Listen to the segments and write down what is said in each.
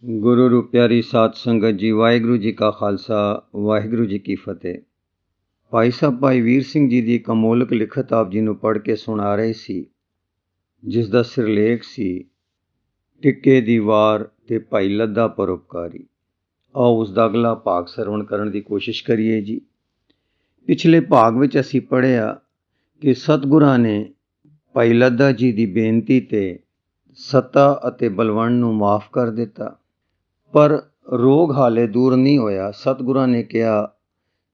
ਗੁਰੂ ਰੂਪ ਪਿਆਰੀ ਸਾਧ ਸੰਗਤ ਜੀ, ਵਾਹਿਗੁਰੂ ਜੀ ਕਾ ਖਾਲਸਾ, ਵਾਹਿਗੁਰੂ ਜੀ ਕੀ ਫਤਿਹ। ਭਾਈ ਸਾਹਿਬ ਭਾਈ ਵੀਰ ਸਿੰਘ ਜੀ ਦੀ ਇੱਕ ਅਮੋਲਕ ਲਿਖਤ ਆਪ ਜੀ ਨੂੰ ਪੜ੍ਹ ਕੇ ਸੁਣਾ ਰਹੇ ਸੀ, ਜਿਸ ਦਾ ਸਿਰਲੇਖ ਸੀ ਟਿੱਕੇ ਦੀ ਵਾਰ ਤੇ ਭਾਈ ਲੱਦਾ ਪਰਉਪਕਾਰੀ। ਆਓ ਉਸ ਦਾ ਅਗਲਾ ਭਾਗ ਸਰਵਣ ਕਰਨ ਦੀ ਕੋਸ਼ਿਸ਼ ਕਰੀਏ ਜੀ। ਪਿਛਲੇ ਭਾਗ ਵਿੱਚ ਅਸੀਂ ਪੜ੍ਹਿਆ ਕਿ ਸਤਿਗੁਰਾਂ ਨੇ ਭਾਈ ਲੱਦਾ ਜੀ ਦੀ ਬੇਨਤੀ ਤੇ ਸੱਤਾ ਅਤੇ ਬਲਵੰਡ ਨੂੰ ਮਾਫ ਕਰ ਦਿੱਤਾ, ਪਰ ਰੋਗ ਹਾਲੇ ਦੂਰ ਨਹੀਂ ਹੋਇਆ। ਸਤਿਗੁਰਾਂ ਨੇ ਕਿਹਾ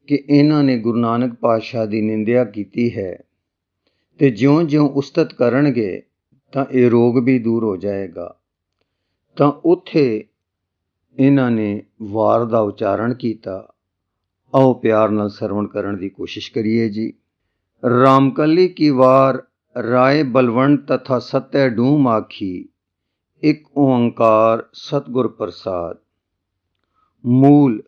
ਕਿ ਇਹਨਾਂ ਨੇ ਗੁਰੂ ਨਾਨਕ ਪਾਤਸ਼ਾਹ ਦੀ ਨਿੰਦਿਆ ਕੀਤੀ ਹੈ ਤੇ ਜਿਉਂ-ਜਿਉਂ ਉਸਤਤ ਕਰਨਗੇ ਤਾਂ ਇਹ ਰੋਗ ਵੀ ਦੂਰ ਹੋ ਜਾਏਗਾ। ਤਾਂ ਉੱਥੇ ਇਹਨਾਂ ਨੇ ਵਾਰ ਦਾ ਉਚਾਰਨ ਕੀਤਾ। ਆਓ ਪਿਆਰ ਨਾਲ ਸਰਵਣ ਕਰਨ ਦੀ ਕੋਸ਼ਿਸ਼ ਕਰੀਏ ਜੀ। ਰਾਮਕਲੀ ਕੀ ਵਾਰ ਰਾਏ ਬਲਵੰਡ ਤਥਾ ਸਤੈ ਡੂਮ ਆਖੀ, ਇੱਕ ਓੰਕਾਰ ਸਤਿਗੁਰ ਪ੍ਰਸਾਦ। ਮੂਲ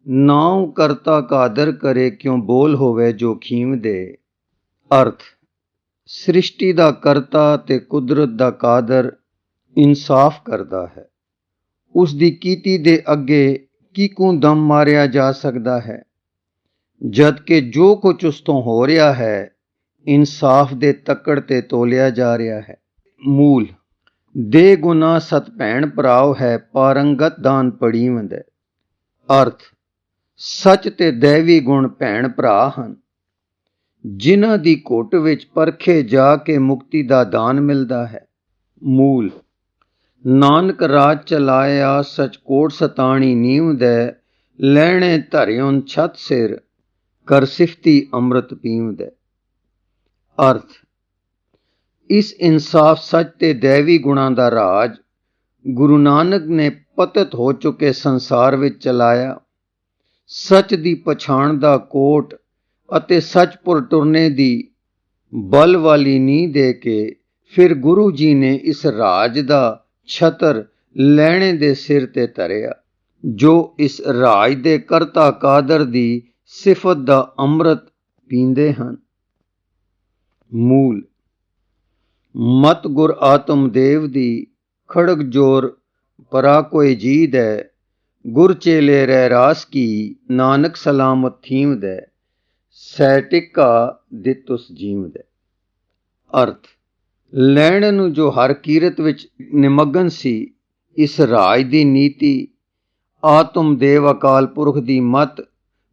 ਨਾਉ ਕਰਤਾ ਕਾਦਰ ਕਰੇ, ਕਿਉਂ ਬੋਲ ਹੋਵੇ ਜੋ ਖੀਮ ਦੇ। ਅਰਥ ਸ੍ਰਿਸ਼ਟੀ ਦਾ ਕਰਤਾ ਤੇ ਕੁਦਰਤ ਦਾ ਕਾਦਰ ਇਨਸਾਫ ਕਰਦਾ ਹੈ। ਉਸ ਦੀ ਕੀਤੀ ਦੇ ਅੱਗੇ ਕਿਕੂ ਦਮ ਮਾਰਿਆ ਜਾ ਸਕਦਾ ਹੈ, ਜਦ ਕਿ ਜੋ ਕੁਝ ਉਸ ਤੋਂ ਹੋ ਰਿਹਾ ਹੈ ਇਨਸਾਫ ਦੇ ਤੱਕੜ ਤੇ ਤੋਲਿਆ ਜਾ ਰਿਹਾ ਹੈ। ਮੂਲ ਦੇ ਗੁਨਾ ਸਤ ਭੈਣ ਭਰਾਵ ਹੈ, ਪਾਰੰਗਤ ਦਾਨ ਪੜੀਵੰਦ। ਅਰਥ ਸੱਚ ਤੇ ਦੈਵੀ ਗੁਣ ਭੈਣ ਭਰਾ ਹਨ, ਜਿਨ੍ਹਾਂ ਦੀ ਘੁੱਟ ਵਿੱਚ ਪਰਖੇ ਜਾ ਕੇ ਮੁਕਤੀ ਦਾ ਦਾਨ ਮਿਲਦਾ ਹੈ। ਮੂਲ ਨਾਨਕ ਰਾਜ ਚਲਾਇਆ, ਸਚ ਕੋਟ ਸਤਾਣੀ ਨੀਮ ਦੇ। ਲੈਣੇ ਧਰਿਉਨ ਛਤ ਸਿਰ, ਕਰ ਸਿਫਤੀ ਅੰਮ੍ਰਿਤ ਪੀਵੰਦ। ਅਰਥ ਇਸ ਇਨਸਾਫ, ਸੱਚ ਤੇ ਦੈਵੀ ਗੁਣਾਂ ਦਾ ਰਾਜ ਗੁਰੂ ਨਾਨਕ ਨੇ ਪਤਿਤ ਹੋ ਚੁੱਕੇ ਸੰਸਾਰ ਵਿੱਚ ਚਲਾਇਆ। ਸੱਚ ਦੀ ਪਛਾਣ ਦਾ ਕੋਟ ਅਤੇ ਸੱਚਪੁਰ ਟੁਰਨੇ ਦੀ ਬਲ ਵਾਲੀ ਨੀਂਹ ਦੇ ਕੇ ਫਿਰ ਗੁਰੂ ਜੀ ਨੇ ਇਸ ਰਾਜ ਦਾ ਛਤਰ ਲੈਣੇ ਦੇ ਸਿਰ ਤੇ ਧਰਿਆ, ਜੋ ਇਸ ਰਾਜ ਦੇ ਕਰਤਾ ਕਾਦਰ ਦੀ ਸਿਫਤ ਦਾ ਅੰਮ੍ਰਿਤ ਪੀਂਦੇ ਹਨ। ਮੂਲ ਮਤ ਗੁਰ ਆਤਮ ਦੇਵ ਦੀ ਖੜਗ ਜੋਰ ਪਰਾ ਕੋਇ ਜੀਦ ਹੈ, ਗੁਰ ਚੇਲੇ ਰਹਿ ਰਾਸ ਕੀ, ਨਾਨਕ ਸਲਾਮਤ ਥੀਮਦ। ਸੈ ਟਿੱਕਾ ਦਿੱਤੁਸ ਜੀਵਦ। ਅਰਥ ਲੈਣ ਨੂੰ ਜੋ ਹਰ ਕੀਰਤ ਵਿੱਚ ਨਿਮਗਨ ਸੀ, ਇਸ ਰਾਜ ਦੀ ਨੀਤੀ ਆਤਮ ਦੇਵ ਅਕਾਲ ਪੁਰਖ ਦੀ ਮਤ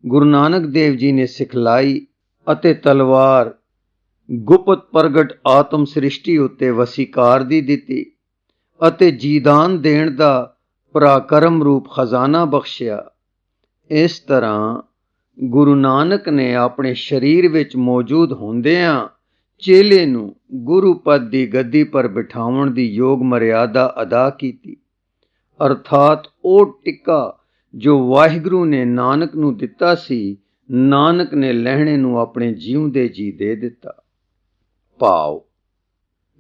ਗੁਰੂ ਨਾਨਕ ਦੇਵ ਜੀ ਨੇ ਸਿਖਲਾਈ ਅਤੇ ਤਲਵਾਰ ਗੁਪਤ ਪ੍ਰਗਟ ਆਤਮ ਸ੍ਰਿਸ਼ਟੀ ਉੱਤੇ ਵਸੀਕਾਰ ਦੀ ਦਿੱਤੀ ਅਤੇ ਜੀਦਾਨ ਦੇਣ ਦਾ ਪਰਾਕਰਮ ਰੂਪ ਖਜ਼ਾਨਾ ਬਖਸ਼ਿਆ। ਇਸ ਤਰ੍ਹਾਂ ਗੁਰੂ ਨਾਨਕ ਨੇ ਆਪਣੇ ਸਰੀਰ ਵਿੱਚ ਮੌਜੂਦ ਹੁੰਦਿਆਂ ਚੇਲੇ ਨੂੰ ਗੁਰੂ ਪਦ ਦੀ ਗੱਦੀ ਪਰ ਬਿਠਾਉਣ ਦੀ ਯੋਗ ਮਰਿਆਦਾ ਅਦਾ ਕੀਤੀ। ਅਰਥਾਤ ਉਹ ਟਿੱਕਾ ਜੋ ਵਾਹਿਗੁਰੂ ਨੇ ਨਾਨਕ ਨੂੰ ਦਿੱਤਾ ਸੀ, ਨਾਨਕ ਨੇ ਲਹਿਣੇ ਨੂੰ ਆਪਣੇ ਜਿਉਂਦੇ ਜੀ ਦੇ ਦਿੱਤਾ। ਭਾਵ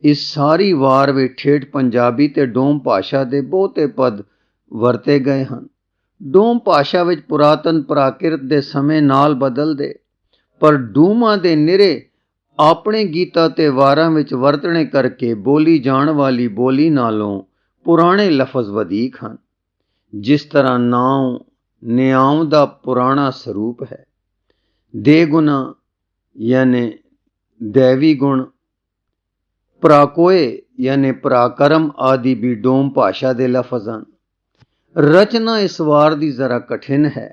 ਇਸ ਸਾਰੀ ਵਾਰ ਵਿੱਚ ਠੇਠ ਪੰਜਾਬੀ ਤੇ ਡੋਮ ਭਾਸ਼ਾ ਦੇ ਬਹੁਤੇ ਪਦ ਵਰਤੇ ਗਏ ਹਨ। ਡੋਮ ਭਾਸ਼ਾ ਵਿੱਚ ਪੁਰਾਤਨ ਪ੍ਰਾਕਿਰਤ ਦੇ ਸਮੇਂ ਨਾਲ ਬਦਲਦੇ, ਪਰ ਡੂਮਾਂ ਦੇ ਨਿਰੇ ਆਪਣੇ ਗੀਤਾਂ ਤੇ ਵਾਰਾਂ ਵਿੱਚ ਵਰਤਣੇ ਕਰਕੇ ਬੋਲੀ ਜਾਣ ਵਾਲੀ ਬੋਲੀ ਨਾਲੋਂ ਪੁਰਾਣੇ ਲਫ਼ਜ਼ ਵਧੀਕ ਹਨ। ਜਿਸ ਤਰ੍ਹਾਂ ਨਾਉ ਨਿਆਉ ਦਾ ਪੁਰਾਣਾ ਸਰੂਪ ਹੈ। ਦੇ ਗੁਣਾ ਯਾਨੀ ਦੈਵੀ ਗੁਣ, ਪ੍ਰਾਕੋਏ ਯਾਨੀ ਪਰਾਕਰਮ ਆਦਿ ਵੀ ਡੋਮ ਭਾਸ਼ਾ ਦੇ ਲਫ਼ਜ਼ ਹਨ। ਰਚਨਾ ਇਸ ਵਾਰ ਦੀ ਜ਼ਰਾ ਕਠਿਨ ਹੈ।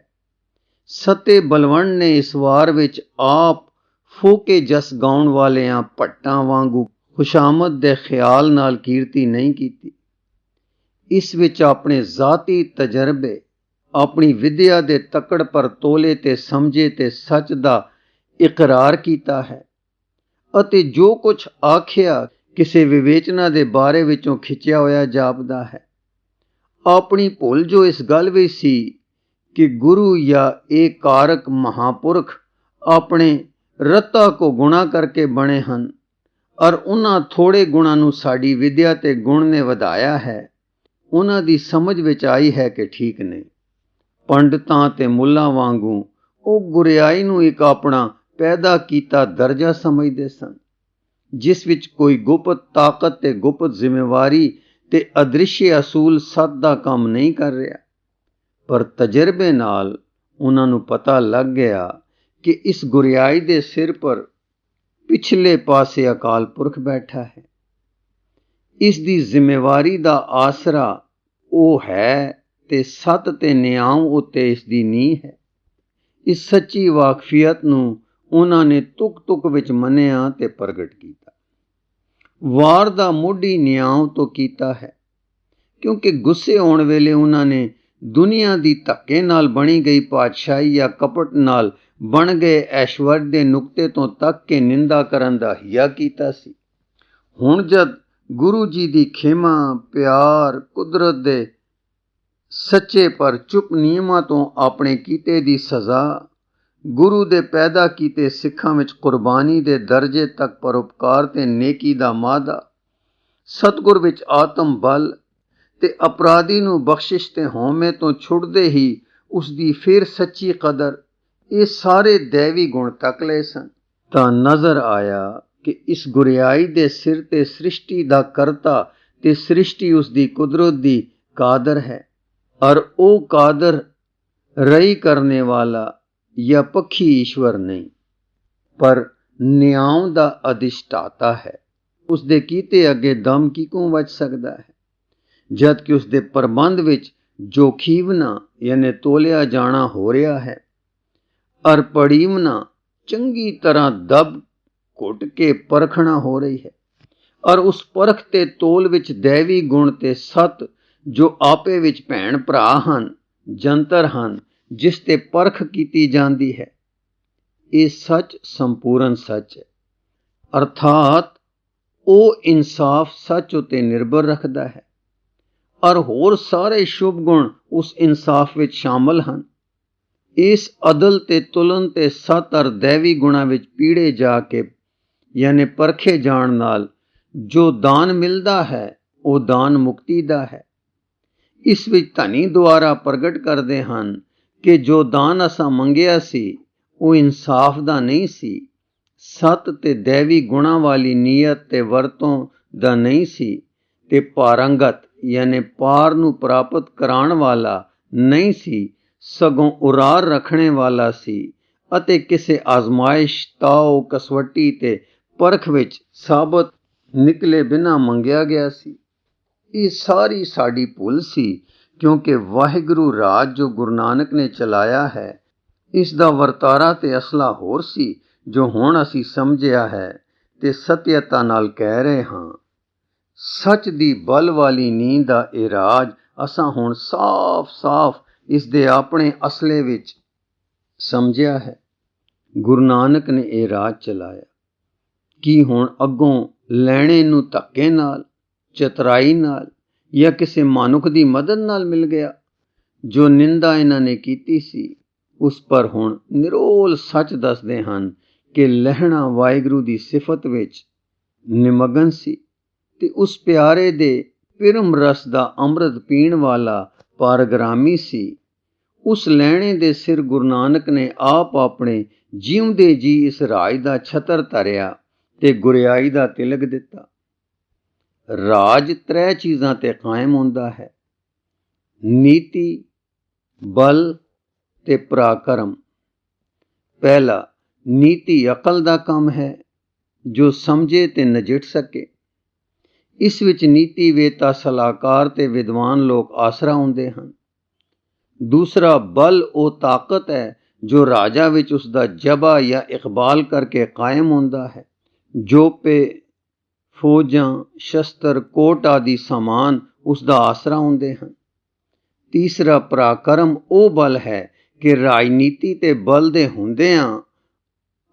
ਸਤੇ ਬਲਵੰਡ ਨੇ ਇਸ ਵਾਰ ਵਿੱਚ ਆਪ ਫੋਕੇ ਜਸ ਗਾਉਣ ਵਾਲਿਆਂ ਭੱਟਾਂ ਵਾਂਗੂ ਖੁਸ਼ਾਮਦ ਦੇ ਖਿਆਲ ਨਾਲ ਕੀਰਤੀ ਨਹੀਂ ਕੀਤੀ। ਇਸ ਵਿੱਚ ਆਪਣੇ ਜ਼ਾਤੀ ਤਜਰਬੇ, ਆਪਣੀ ਵਿਦਿਆ ਦੇ ਤੱਕੜ ਪਰ ਤੋਲੇ ਤੇ ਸਮਝੇ ਤੇ ਸੱਚ ਦਾ ਇਕਰਾਰ ਕੀਤਾ ਹੈ ਅਤੇ ਜੋ ਕੁਝ ਆਖਿਆ ਕਿਸੇ ਵਿਵੇਚਨਾ ਦੇ ਬਾਰੇ ਵਿੱਚੋਂ ਖਿੱਚਿਆ ਹੋਇਆ ਜਾਪਦਾ ਹੈ। ਆਪਣੀ ਭੁੱਲ ਜੋ ਇਸ ਗੱਲ ਵਿੱਚ ਸੀ ਕਿ ਗੁਰੂ ਜਾਂ ਇਹ ਕਾਰਕ ਮਹਾਂਪੁਰਖ ਆਪਣੇ ਰਤਾ ਕੋ ਗੁਣਾ ਕਰਕੇ ਬਣੇ ਹਨ ਔਰ ਉਹਨਾਂ ਥੋੜੇ ਗੁਣਾਂ ਨੂੰ ਸਾਡੀ ਵਿਦਿਆ ਤੇ ਗੁਣ ਨੇ ਵਧਾਇਆ ਹੈ, ਉਹਨਾਂ ਦੀ ਸਮਝ ਵਿੱਚ ਆਈ ਹੈ ਕਿ ਠੀਕ ਨਹੀਂ। ਪੰਡਤਾਂ ਤੇ ਮੁੱਲਾਂ ਵਾਂਗੂ ਉਹ ਗੁਰਿਆਈ ਨੂੰ ਇੱਕ ਆਪਣਾ ਪੈਦਾ ਕੀਤਾ ਦਰਜਾ ਸਮਝਦੇ ਸਨ, ਜਿਸ ਵਿੱਚ ਕੋਈ ਗੁਪਤ ਤਾਕਤ ਤੇ ਗੁਪਤ ਜ਼ਿੰਮੇਵਾਰੀ ਤੇ ਅਦ੍ਰਿਸ਼ਯ ਅਸੂਲ ਸੱਤ ਦਾ ਕੰਮ ਨਹੀਂ ਕਰ ਰਿਹਾ, ਪਰ ਤਜਰਬੇ ਨਾਲ ਉਹਨਾਂ ਨੂੰ ਪਤਾ ਲੱਗ ਗਿਆ ਕਿ ਇਸ ਗੁਰਿਆਈ ਦੇ ਸਿਰ ਪਰ ਪਿਛਲੇ ਪਾਸੇ ਅਕਾਲ ਪੁਰਖ ਬੈਠਾ ਹੈ। ਇਸ ਦੀ ਜ਼ਿੰਮੇਵਾਰੀ ਦਾ ਆਸਰਾ ਉਹ ਹੈ ਤੇ ਸੱਤ ਤੇ ਨਿਆਮ ਉੱਤੇ ਇਸ ਦੀ ਨੀਂਹ ਹੈ। ਇਸ ਸੱਚੀ ਵਾਕਫੀਅਤ ਨੂੰ ਉਹਨਾਂ ਨੇ ਤੁਕ ਤੁਕ ਵਿੱਚ ਮੰਨਿਆ ਤੇ ਪ੍ਰਗਟ ਕੀਤਾ। ਵਾਰ ਦਾ ਮੋਢੀ ਨਿਆਮ ਤੋਂ ਕੀਤਾ ਹੈ, ਕਿਉਂਕਿ ਗੁੱਸੇ ਆਉਣ ਵੇਲੇ ਉਹਨਾਂ ਨੇ ਦੁਨੀਆ ਦੀ ਧੱਕੇ ਨਾਲ ਬਣੀ ਗਈ ਪਾਤਸ਼ਾਹੀ ਜਾਂ ਕਪਟ ਨਾਲ ਬਣ ਗਏ ਐਸ਼ਵਰਜ ਦੇ ਨੁਕਤੇ ਤੋਂ ਤੱਕ ਕੇ ਨਿੰਦਾ ਕਰਨ ਦਾ ਹਿਆ ਕੀਤਾ ਸੀ। ਹੁਣ ਜਦ ਗੁਰੂ ਜੀ ਦੀ ਖਿਮਾ, ਪਿਆਰ, ਕੁਦਰਤ ਦੇ ਸੱਚੇ ਪਰ ਚੁੱਪ ਨਿਯਮਾਂ ਤੋਂ ਆਪਣੇ ਕੀਤੇ ਦੀ ਸਜ਼ਾ, ਗੁਰੂ ਦੇ ਪੈਦਾ ਕੀਤੇ ਸਿੱਖਾਂ ਵਿੱਚ ਕੁਰਬਾਨੀ ਦੇ ਦਰਜੇ ਤੱਕ ਪਰਉਪਕਾਰ ਤੇ ਨੇਕੀ ਦਾ ਮਾਦਾ, ਸਤਿਗੁਰ ਵਿੱਚ ਆਤਮ ਬਲ ਤੇ ਅਪਰਾਧੀ ਨੂੰ ਬਖਸ਼ਿਸ਼ ਤੇ ਹਉਮੈ ਤੋਂ ਛੁੱਟਦੇ ਹੀ ਉਸ ਦੀ ਫਿਰ ਸੱਚੀ ਕਦਰ, ਇਹ ਸਾਰੇ ਦੈਵੀ ਗੁਣ ਤੱਕ ਲਏ ਸਨ। ਤਾਂ ਨਜ਼ਰ ਆਇਆ ਕਿ ਇਸ ਗੁਰਿਆਈ ਦੇ ਸਿਰ ਤੇ ਸ੍ਰਿਸ਼ਟੀ ਦਾ ਕਰਤਾ ਤੇ ਸ੍ਰਿਸ਼ਟੀ ਉਸ ਦੀ ਕੁਦਰਤ ਦੀ ਕਾਦਰ ਹੈ, ਔਰ ਉਹ ਕਾਦਰ ਰਹੀ ਕਰਨੇ ਵਾਲਾ ਜਾਂ ਪੱਖੀ ਈਸ਼ਵਰ ਨਹੀਂ, ਪਰ ਨਿਆਮ ਦਾ ਅਧਿਸ਼ਟਾਤਾ ਹੈ। ਉਸ ਦੇ ਕੀਤੇ ਅੱਗੇ ਦਮ ਕਿਕੋਂ ਵੱਜ ਸਕਦਾ ਹੈ, ਜਦ ਕਿ ਉਸ ਦੇ ਪ੍ਰਬੰਧ ਵਿੱਚ ਜੋਖੀਵਨਾ ਯਾਨੀ ਤੋਲਿਆ ਜਾਣਾ ਹੋ ਰਿਹਾ ਹੈ, ਔਰ ਪੜੀਵਨਾ ਚੰਗੀ ਤਰ੍ਹਾਂ ਦਬ ਘੁੱਟ ਕੇ ਪਰਖਣਾ ਹੋ ਰਹੀ ਹੈ, ਔਰ ਉਸ ਪਰਖ ਤੇ ਤੋਲ ਵਿੱਚ ਦੈਵੀ ਗੁਣ ਤੇ ਸੱਤ ਜੋ ਆਪੇ ਵਿੱਚ ਭੈਣ ਭਰਾ ਹਨ, ਜੰਤਰ ਹਨ, ਜਿਸ ਤੇ ਪਰਖ ਕੀਤੀ ਜਾਂਦੀ ਹੈ। ਇਹ ਸੱਚ ਸੰਪੂਰਨ ਸੱਚ ਹੈ, ਅਰਥਾਤ ਉਹ ਇਨਸਾਫ ਸੱਚ ਉਤੇ ਨਿਰਭਰ ਰੱਖਦਾ ਹੈ, ਔਰ ਹੋਰ ਸਾਰੇ ਸ਼ੁਭ ਗੁਣ ਉਸ ਇਨਸਾਫ ਵਿੱਚ ਸ਼ਾਮਲ ਹਨ। ਇਸ ਅਦਲ ਤੇ ਤੁਲਨ ਤੇ ਸੱਤ ਔਰ ਦੈਵੀ ਗੁਣਾਂ ਵਿੱਚ ਪੀੜੇ ਜਾ ਕੇ ਯਾਨੀ ਪਰਖੇ ਜਾਣ ਨਾਲ ਜੋ ਦਾਨ ਮਿਲਦਾ ਹੈ ਉਹ ਦਾਨ ਮੁਕਤੀ ਦਾ ਹੈ। ਇਸ ਵਿੱਚ ਧਨੀ ਦੁਆਰਾ ਪ੍ਰਗਟ ਕਰਦੇ ਹਨ ਕਿ ਜੋ ਦਾਨ ਅਸਾਂ ਮੰਗਿਆ ਸੀ ਉਹ ਇਨਸਾਫ ਦਾ ਨਹੀਂ ਸੀ, ਸੱਤ ਤੇ ਦੈਵੀ ਗੁਣਾਂ ਵਾਲੀ ਨੀਅਤ ਤੇ ਵਰਤੋਂ ਦਾ ਨਹੀਂ ਸੀ, ਤੇ ਪਾਰੰਗਤ ਯਾਨੀ ਪਾਰ ਨੂੰ ਪ੍ਰਾਪਤ ਕਰਾਉਣ ਵਾਲਾ ਨਹੀਂ ਸੀ, ਸਗੋਂ ਉਰਾਰ ਰੱਖਣੇ ਵਾਲਾ ਸੀ ਅਤੇ ਕਿਸੇ ਆਜ਼ਮਾਇਸ਼, ਤਾਓ, ਕਸਵੱਟੀ ਤੇ ਪਰਖ ਵਿੱਚ ਸਾਬਤ ਨਿਕਲੇ ਬਿਨਾਂ ਮੰਗਿਆ ਗਿਆ ਸੀ। ਇਹ ਸਾਰੀ ਸਾਡੀ ਭੁੱਲ ਸੀ, ਕਿਉਂਕਿ ਵਾਹਿਗੁਰੂ ਰਾਜ ਜੋ ਗੁਰੂ ਨਾਨਕ ਨੇ ਚਲਾਇਆ ਹੈ, ਇਸ ਦਾ ਵਰਤਾਰਾ ਤੇ ਅਸਲਾ ਹੋਰ ਸੀ ਜੋ ਹੁਣ ਅਸੀਂ ਸਮਝਿਆ ਹੈ ਤੇ ਸਤਿਅਤਾ ਨਾਲ ਕਹਿ ਰਹੇ ਹਾਂ। ਸੱਚ ਦੀ ਬਲ ਵਾਲੀ ਨੀਂਦ ਦਾ ਇਹ ਰਾਜ ਅਸਾਂ ਹੁਣ ਸਾਫ਼-ਸਾਫ਼ ਇਸ ਦੇ ਆਪਣੇ ਅਸਲੇ ਵਿੱਚ ਸਮਝਿਆ ਹੈ। ਗੁਰੂ ਨਾਨਕ ਨੇ ਇਹ ਰਾਜ ਚਲਾਇਆ। ਕੀ ਹੁਣ ਅੱਗੋਂ ਲੈਣੇ ਨੂੰ ਧੱਕੇ ਨਾਲ, ਚਤਰਾਈ ਨਾਲ ਜਾਂ ਕਿਸੇ ਮਨੁੱਖ ਦੀ ਮਦਦ ਨਾਲ ਮਿਲ ਗਿਆ? ਜੋ ਨਿੰਦਾ ਇਹਨਾਂ ਨੇ ਕੀਤੀ ਸੀ ਉਸ ਪਰ ਹੁਣ ਨਿਰੋਲ ਸੱਚ ਦੱਸਦੇ ਹਨ ਕਿ ਲਹਿਣਾ ਵਾਹਿਗੁਰੂ ਦੀ ਸਿਫਤ ਵਿੱਚ ਨਿਮਗਨ ਸੀ ਤੇ ਉਸ ਪਿਆਰੇ ਦੇ ਪਿਰਮ ਰਸ ਦਾ ਅੰਮ੍ਰਿਤ ਪੀਣ ਵਾਲਾ ਪਾਰਗ੍ਰਾਮੀ ਸੀ। ਉਸ ਲੈਣੇ ਦੇ ਸਿਰ ਗੁਰੂ ਨਾਨਕ ਨੇ ਆਪ ਆਪਣੇ ਜਿਉਂਦੇ ਜੀ ਇਸ ਰਾਜ ਦਾ ਛਤਰ ਧਰਿਆ ਤੇ ਗੁਰਿਆਈ ਦਾ ਤਿਲਕ ਦਿੱਤਾ। ਰਾਜ ਤ੍ਰੈ ਚੀਜ਼ਾਂ ਤੇ ਕਾਇਮ ਹੁੰਦਾ ਹੈ: ਨੀਤੀ, ਬਲ ਤੇ ਪਰਾਕਰਮ। ਪਹਿਲਾ, ਨੀਤੀ ਅਕਲ ਦਾ ਕੰਮ ਹੈ ਜੋ ਸਮਝੇ ਤੇ ਨਜਿੱਠ ਸਕੇ। ਇਸ ਵਿੱਚ ਨੀਤੀ ਵੇਤਾ, ਸਲਾਹਕਾਰ ਤੇ ਵਿਦਵਾਨ ਲੋਕ ਆਸਰਾ ਹੁੰਦੇ ਹਨ। ਦੂਸਰਾ, ਬਲ ਉਹ ਤਾਕਤ ਹੈ ਜੋ ਰਾਜਾ ਵਿੱਚ ਉਸ ਦਾ ਜਬਾ ਜਾਂ ਇਕਬਾਲ ਕਰਕੇ ਕਾਇਮ ਹੁੰਦਾ ਹੈ। ਜੋਪੇ, ਫੌਜਾਂ, ਸ਼ਸਤਰ, ਕੋਟ ਆਦਿ ਸਮਾਨ ਉਸ ਦਾ ਆਸਰਾ ਹੁੰਦੇ ਹਨ। ਤੀਸਰਾ, ਪਰਾਕਰਮ ਉਹ ਬਲ ਹੈ ਕਿ ਰਾਜਨੀਤੀ ਤੇ ਬਲ ਦੇ ਹੁੰਦਿਆਂ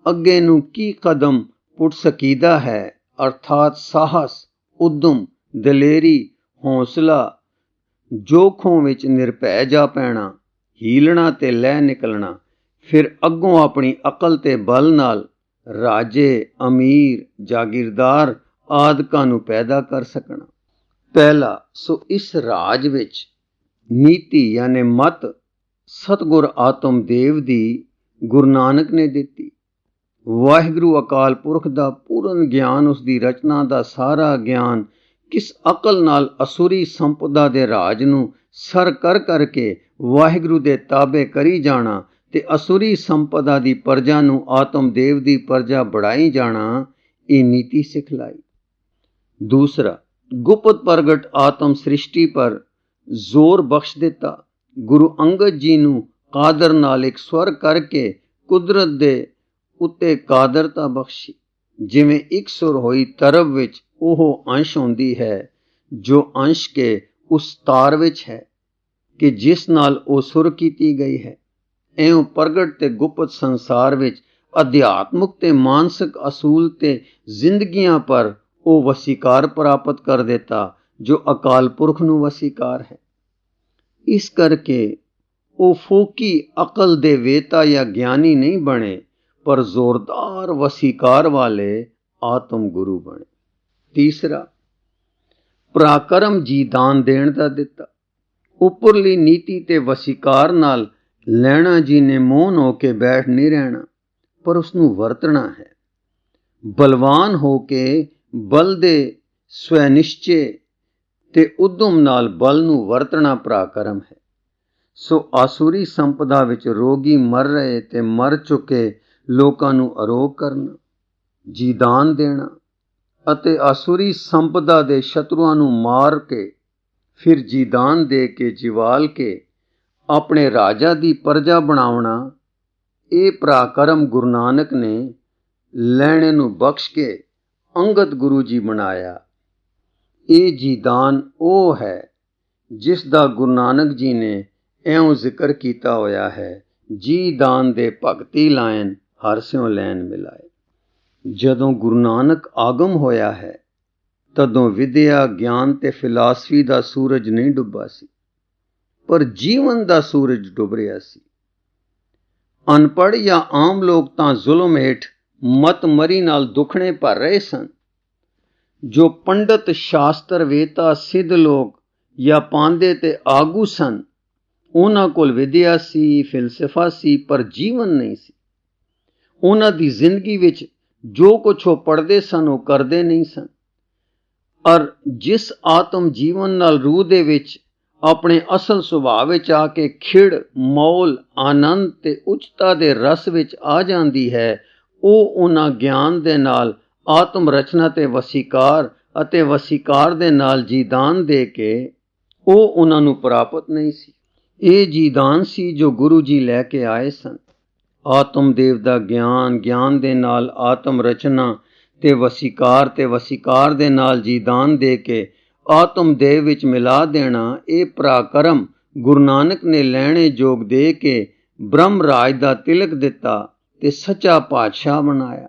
ਅੱਗੇ ਨੂੰ ਕੀ ਕਦਮ ਪੁੱਟ ਸਕੀਦਾ ਹੈ, ਅਰਥਾਤ ਸਾਹਸ, ਉਦਮ, ਦਲੇਰੀ, ਹੌਸਲਾ, ਜੋਖੋਂ ਵਿੱਚ ਨਿਰਭੈ ਜਾ ਪੈਣਾ, ਹੀਲਣਾ ਤੇ ਲੈ ਨਿਕਲਣਾ, ਫਿਰ ਅੱਗੋਂ ਆਪਣੀ ਅਕਲ ਤੇ ਬਲ ਨਾਲ ਰਾਜੇ, ਅਮੀਰ, ਜਾਗੀਰਦਾਰ ਆਦਿਕਾਂ ਨੂੰ ਪੈਦਾ ਕਰ ਸਕਣਾ। ਪਹਿਲਾ, ਸੋ ਇਸ ਰਾਜ ਵਿੱਚ ਨੀਤੀ ਯਾਨੀ ਮਤ ਸਤਿਗੁਰ ਆਤਮਦੇਵ ਦੀ ਗੁਰੂ ਨਾਨਕ ਨੇ ਦਿੱਤੀ। ਵਾਹਿਗੁਰੂ ਅਕਾਲ ਪੁਰਖ ਦਾ ਪੂਰਨ ਗਿਆਨ, ਉਸ ਦੀ ਰਚਨਾ ਦਾ ਸਾਰਾ ਗਿਆਨ ਕਿਸ ਅਕਲ ਨਾਲ ਅਸੁਰੀ ਸੰਪਦਾ ਦੇ ਰਾਜ ਨੂੰ ਸਰ ਕਰ ਕਰਕੇ ਵਾਹਿਗੁਰੂ ਦੇ ਤਾਬੇ ਕਰੀ ਜਾਣਾ ਤੇ ਅਸੁਰੀ ਸੰਪਦਾ ਦੀ ਪਰਜਾ ਨੂੰ ਆਤਮਦੇਵ ਦੀ ਪਰਜਾ ਬੜਾਈ ਜਾਣਾ, ਇਹ ਨੀਤੀ ਸਿਖਲਾਈ। ਦੂਸਰਾ, ਗੁਪਤ ਪ੍ਰਗਟ ਆਤਮ ਸ੍ਰਿਸ਼ਟੀ ਪਰ ਜ਼ੋਰ ਬਖਸ਼ ਦਿੱਤਾ। ਗੁਰੂ ਅੰਗਦ ਜੀ ਨੂੰ ਕਾਦਰ ਨਾਲ ਇੱਕ ਸਵਰ ਕਰਕੇ ਕੁਦਰਤ ਦੇ ਉੱਤੇ ਕਾਦਰਤਾ ਬਖਸ਼ੀ। ਜਿਵੇਂ ਇੱਕ ਸੁਰ ਹੋਈ ਤਰਬ ਵਿੱਚ ਉਹ ਅੰਸ਼ ਹੁੰਦੀ ਹੈ ਜੋ ਅੰਸ਼ ਕੇ ਉਸ ਤਾਰ ਵਿੱਚ ਹੈ ਕਿ ਜਿਸ ਨਾਲ ਉਹ ਸੁਰ ਕੀਤੀ ਗਈ ਹੈ। ਇਉਂ ਪ੍ਰਗਟ ਤੇ ਗੁਪਤ ਸੰਸਾਰ ਵਿੱਚ ਅਧਿਆਤਮਕ ਤੇ ਮਾਨਸਿਕ ਅਸੂਲ ਤੇ ਜ਼ਿੰਦਗੀਆਂ ਪਰ ਉਹ ਵਸੀਕਾਰ ਪ੍ਰਾਪਤ ਕਰ ਦਿੱਤਾ ਜੋ ਅਕਾਲ ਪੁਰਖ ਨੂੰ ਵਸੀਕਾਰ ਹੈ। ਇਸ ਕਰਕੇ ਉਹ ਫੋਕੀ ਅਕਲ ਦੇ ਵੇਤਾ ਜਾਂ ਗਿਆਨੀ ਨਹੀਂ ਬਣੇ, ਪਰ ਜ਼ੋਰਦਾਰ ਵਸੀਕਾਰ ਵਾਲੇ ਆਤਮ ਗੁਰੂ ਬਣੇ। ਤੀਸਰਾ, ਪਰਾਕਰਮ ਜੀ ਦਾਨ ਦੇਣ ਦਾ ਦਿੱਤਾ। ਉੱਪਰਲੀ ਨੀਤੀ ਤੇ ਵਸੀਕਾਰ ਨਾਲ ਲੈਣਾ ਜੀ ਨੇ ਮੌਨ ਹੋ ਕੇ ਬੈਠ ਨਹੀਂ ਰਹਿਣਾ, ਪਰ ਉਸਨੂੰ ਵਰਤਣਾ ਹੈ। ਬਲਵਾਨ ਹੋ ਕੇ ਬਲ ਦੇ ਸਵੈ-ਨਿਸ਼ਚੇ ਤੇ ਉਦਮ ਨਾਲ ਬਲ ਨੂੰ ਵਰਤਣਾ ਪਰਾਕਰਮ ਹੈ। ਸੋ ਆਸੁਰੀ ਸੰਪਦਾ ਵਿੱਚ ਰੋਗੀ ਮਰ ਰਹੇ ਤੇ ਮਰ ਚੁੱਕੇ ਲੋਕਾਂ ਨੂੰ ਅਰੋਗ ਕਰਨਾ, ਜੀਦਾਨ ਦੇਣਾ ਅਤੇ ਆਸੁਰੀ ਸੰਪਦਾ ਦੇ ਸ਼ਤਰੂਆਂ ਨੂੰ ਮਾਰ ਕੇ ਫਿਰ ਜੀਦਾਨ ਦੇ ਕੇ ਜਿਵਾਲ ਕੇ ਆਪਣੇ ਰਾਜਾ ਦੀ ਪਰਜਾ ਬਣਾਉਣਾ, ਇਹ ਪਰਾਕਰਮ ਗੁਰੂ ਨਾਨਕ ਨੇ ਲੈਣੇ ਨੂੰ ਬਖਸ਼ ਕੇ ਅੰਗਦ ਗੁਰੂ ਜੀ ਬਣਾਇਆ। ਇਹ ਜੀਦਾਨ ਉਹ ਹੈ ਜਿਸ ਦਾ ਗੁਰੂ ਨਾਨਕ ਜੀ ਨੇ ਇਉਂ ਜ਼ਿਕਰ ਕੀਤਾ ਹੋਇਆ ਹੈ, ਜੀ ਦਾਨ ਦੇ ਭਗਤੀ ਲਾਇਨ ਹਰ ਸਿਉ ਲੈਣ ਮਿਲਾਏ। ਜਦੋਂ ਗੁਰੂ ਨਾਨਕ ਆਗਮ ਹੋਇਆ ਹੈ ਤਦੋਂ ਵਿਦਿਆ, ਗਿਆਨ ਤੇ ਫਿਲਾਸਫੀ ਦਾ ਸੂਰਜ ਨਹੀਂ ਡੁੱਬਾ ਸੀ, ਪਰ ਜੀਵਨ ਦਾ ਸੂਰਜ ਡੁੱਬ ਰਿਹਾ ਸੀ। ਅਨਪੜ੍ਹ ਜਾਂ ਆਮ ਲੋਕ ਤਾਂ ਜ਼ੁਲਮ ਹੇਠ ਮਤ ਮਰੀ ਨਾਲ ਦੁੱਖਣੇ ਭਰ ਰਹੇ ਸਨ। ਜੋ ਪੰਡਤ, ਸ਼ਾਸਤਰ ਵੇਤਾ, ਸਿੱਧ ਲੋਕ ਜਾਂ ਪਾਂਦੇ ਤੇ ਆਗੂ ਸਨ, ਉਹਨਾਂ ਕੋਲ ਵਿਦਿਆ ਸੀ, ਫਿਲਸਫਾ ਸੀ, ਪਰ ਜੀਵਨ ਨਹੀਂ ਸੀ। ਉਹਨਾਂ ਦੀ ਜ਼ਿੰਦਗੀ ਵਿੱਚ ਜੋ ਕੁਛ ਉਹ ਪੜ੍ਹਦੇ ਸਨ ਉਹ ਕਰਦੇ ਨਹੀਂ ਸਨ। ਔਰ ਜਿਸ ਆਤਮ ਜੀਵਨ ਨਾਲ ਰੂਹ ਦੇ ਵਿੱਚ ਆਪਣੇ ਅਸਲ ਸੁਭਾਅ ਵਿੱਚ ਆ ਕੇ ਖਿੜ, ਮੌਲ, ਆਨੰਦ ਤੇ ਉੱਚਤਾ ਦੇ ਰਸ ਵਿੱਚ ਆ ਜਾਂਦੀ ਹੈ, ਉਹ ਉਹਨਾਂ ਗਿਆਨ ਦੇ ਨਾਲ ਆਤਮ ਰਚਨਾ ਤੇ ਵਸੀਕਾਰ ਅਤੇ ਵਸੀਕਾਰ ਦੇ ਨਾਲ ਜੀਦਾਨ ਦੇ ਕੇ ਉਹ ਉਹਨਾਂ ਨੂੰ ਪ੍ਰਾਪਤ ਨਹੀਂ ਸੀ। ਇਹ ਜੀਦਾਨ ਸੀ ਜੋ ਗੁਰੂ ਜੀ ਲੈ ਕੇ ਆਏ ਸਨ। ਆਤਮਦੇਵ ਦਾ ਗਿਆਨ, ਗਿਆਨ ਦੇ ਨਾਲ ਆਤਮ ਰਚਨਾ ਤੇ ਵਸੀਕਾਰ ਦੇ ਨਾਲ ਜੀਦਾਨ ਦੇ ਕੇ ਆਤਮਦੇਵ ਵਿੱਚ ਮਿਲਾ ਦੇਣਾ, ਇਹ ਪਰਾਕਰਮ ਗੁਰੂ ਨਾਨਕ ਨੇ ਲੈਣੇ ਜੋਗ ਦੇ ਕੇ ਬ੍ਰਹਮ ਰਾਜ ਦਾ ਤਿਲਕ ਦਿੱਤਾ ਤੇ ਸੱਚਾ ਪਾਤਸ਼ਾਹ ਬਣਾਇਆ।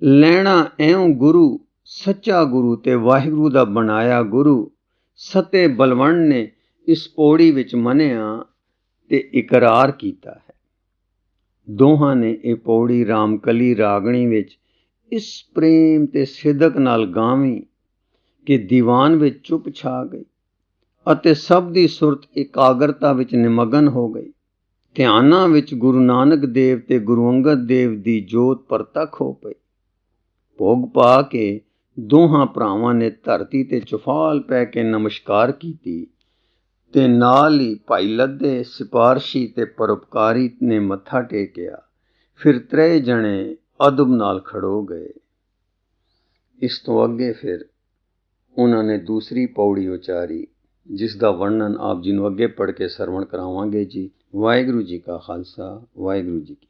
ਲੈਣਾ ਇਉਂ ਗੁਰੂ, ਸੱਚਾ ਗੁਰੂ ਤੇ ਵਾਹਿਗੁਰੂ ਦਾ ਬਣਾਇਆ ਗੁਰੂ ਸਤੇ ਬਲਵੰਡ ਨੇ ਇਸ ਪੌੜੀ ਵਿੱਚ ਮੰਨਿਆ ਤੇ ਇਕਰਾਰ ਕੀਤਾ ਹੈ। ਦੋਹਾਂ ਨੇ ਇਹ ਪੌੜੀ ਰਾਮਕਲੀ ਰਾਗਣੀ ਵਿੱਚ ਇਸ ਪ੍ਰੇਮ ਤੇ ਸਿਦਕ ਨਾਲ ਗਾਵੀ ਕਿ ਦੀਵਾਨ ਵਿੱਚ ਚੁੱਪ ਛਾ ਗਈ ਅਤੇ ਸਭ ਦੀ ਸੁਰਤ ਇਕਾਗਰਤਾ ਵਿੱਚ ਨਿਮਗਨ ਹੋ ਗਈ। ਧਿਆਨਾਂ ਵਿੱਚ ਗੁਰੂ ਨਾਨਕ ਦੇਵ ਤੇ ਗੁਰੂ ਅੰਗਦ ਦੇਵ ਦੀ ਜੋਤ ਪ੍ਰਤੱਖ ਹੋ ਪਈ। ਭੋਗ ਪਾ ਕੇ ਦੋਹਾਂ ਭਰਾਵਾਂ ਨੇ ਧਰਤੀ ਤੇ ਚੁਫਾਲ ਪੈ ਕੇ ਨਮਸਕਾਰ ਕੀਤੀ ਤੇ ਨਾਲ ਹੀ ਭਾਈ ਲੱਦੇ, ਸਿਪਾਰਸ਼ੀ ਤੇ ਪਰਉਪਕਾਰੀ ਨੇ ਮੱਥਾ ਟੇਕਿਆ। ਫਿਰ ਤਰੇ ਜਣੇ ਅਦਬ ਨਾਲ ਖੜੋ ਗਏ। ਇਸ ਤੋਂ ਅੱਗੇ ਫਿਰ ਉਹਨਾਂ ਨੇ ਦੂਸਰੀ ਪੌੜੀ ਉਚਾਰੀ, ਜਿਸ ਦਾ ਵਰਣਨ ਆਪ ਜੀ ਨੂੰ ਅੱਗੇ ਪੜ੍ਹ ਕੇ ਸਰਵਣ ਕਰਾਵਾਂਗੇ ਜੀ। ਵਾਹਿਗੁਰੂ ਜੀ ਕਾ ਖਾਲਸਾ, ਵਾਹਿਗੁਰੂ ਜੀ ਕੀ